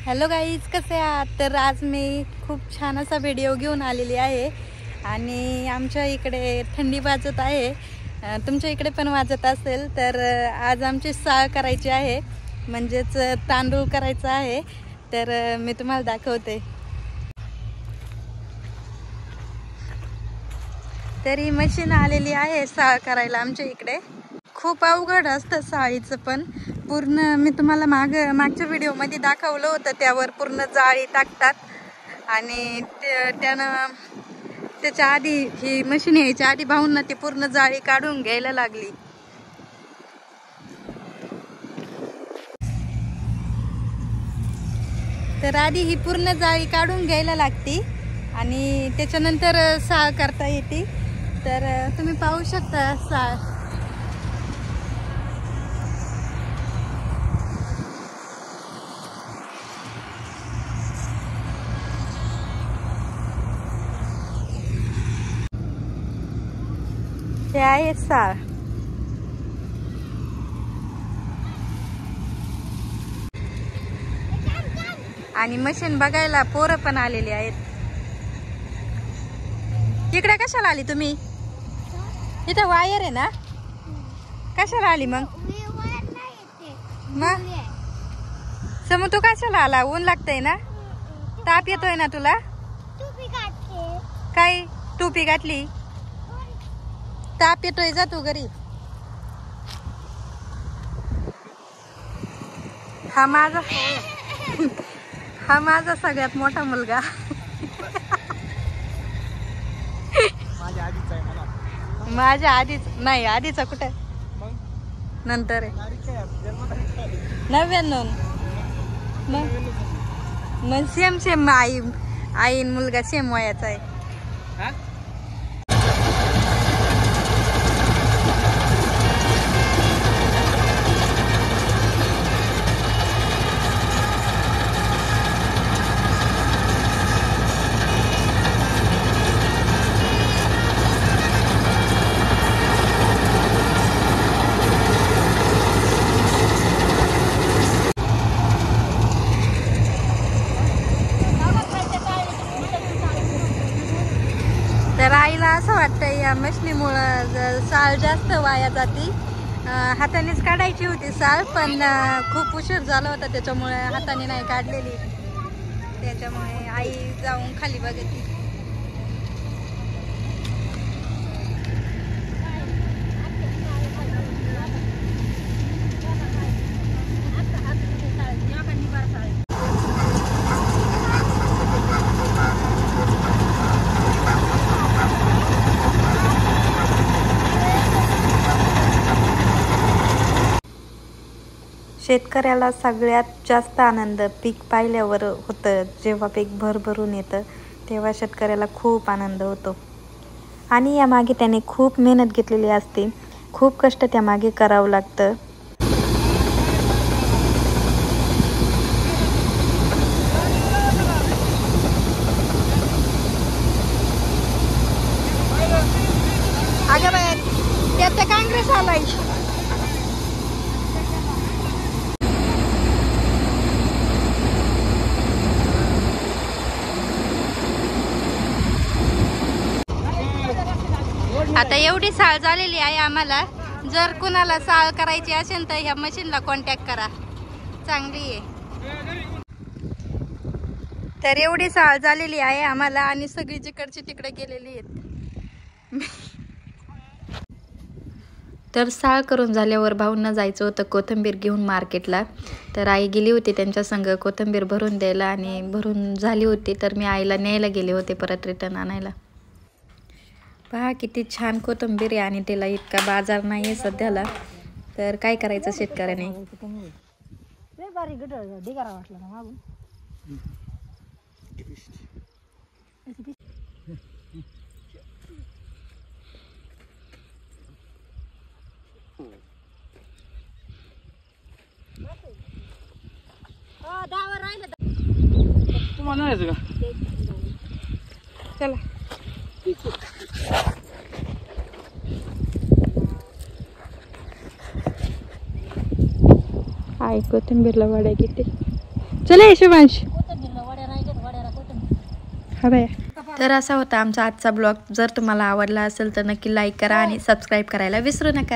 Hello guys, कसे आहात? तर आज मी खूप छान असा व्हिडिओ घेऊन आलेली आहे आणि आमच्या इकडे थंडी वाजत आहे. तुमच्या इकडे पण वाजत असेल तर आज आमची साळ करायची आहे, म्हणजेच तांदूळ करायचा आहे. तर मी तुम्हाला दाखवते. तर ही मशीन आलेली आहे साळ करायला आमच्या इकडे. खूप अवघड असतं साळीचं पण. पूर्ण मी तुम्हाला मागच्या व्हिडिओमध्ये दाखवलं होतं, त्यावर पूर्ण जाळी टाकतात आणि त्यानं त्याच्या आधी ही मशीन यायच्या आधी भाऊंना ती पूर्ण जाळी काढून घ्यायला लागली. तर आधी ही पूर्ण जाळी काढून घ्यायला लागती आणि त्याच्यानंतर साळ करता येते. तर तुम्ही पाहू शकता साळ. हे आहे साळ. आणि मशीन बघायला पोरं पण आलेली आहेत. इकडे कशाला आली तुम्ही? इथं वायर आहे ना, कशाला आली मग? समू तू कशाला आला? ऊन लागतंय ना, ताप येतोय ना तुला? काय टोपी घातली? ताप येतोय, जा तू घरी. हा माझा सगळ्यात मोठा मुलगा. माझ्या आधीच नाही, आधीचा कुठे, नंतर आहे 99. मग सेम आई मुलगा सेम वयाचा आहे. तर आईला असं वाटतं या मशनीमुळं साळ जास्त वाया जाती. हातानेच काढायची होती साळ, पण खूप उशीर झाला होता त्याच्यामुळे हाताने नाही काढलेली. त्याच्यामुळे आई जाऊन खाली बघते. शेतकऱ्याला सगळ्यात जास्त आनंद पीक पाहिल्यावर होतं. जेव्हा पीक भरभरून येतं तेव्हा शेतकऱ्याला खूप आनंद होतो आणि यामागे त्याने खूप मेहनत घेतलेली असते. खूप कष्ट त्यामागे करावं लागतं. अगं बाय, त्यात काँग्रेस आलाय. आता एवढी साळ झालेली आहे आम्हाला. जर कुणाला साळ करायची असेल तर ह्या मशीनला कॉन्टॅक्ट करा, चांगली आहे. तर एवढी साळ झालेली आहे आम्हाला आणि सगळी जिकडची तिकडे गेलेली आहेत. तर साळ करून झाल्यावर भाऊंना जायचं होतं कोथिंबीर घेऊन मार्केटला. तर आई गेली होती त्यांच्या संग कोथिंबीर भरून द्यायला आणि भरून झाली होती तर मी आईला न्यायला गेले होते परत रिटर्न आणायला. पहा किती छान कोथिंबीर आहे आणि त्याला इतका बाजार नाही आहे सध्याला. तर काय करायचं शेतकऱ्याने. तुम्हाला चला आई कोथिंबीरला वाड्या किती चले शुभांश. हा बाय. तर असा होता आमचा आजचा ब्लॉग. जर तुम्हाला आवडला असेल तर नक्की लाईक करा आणि सबस्क्राईब करायला विसरू नका.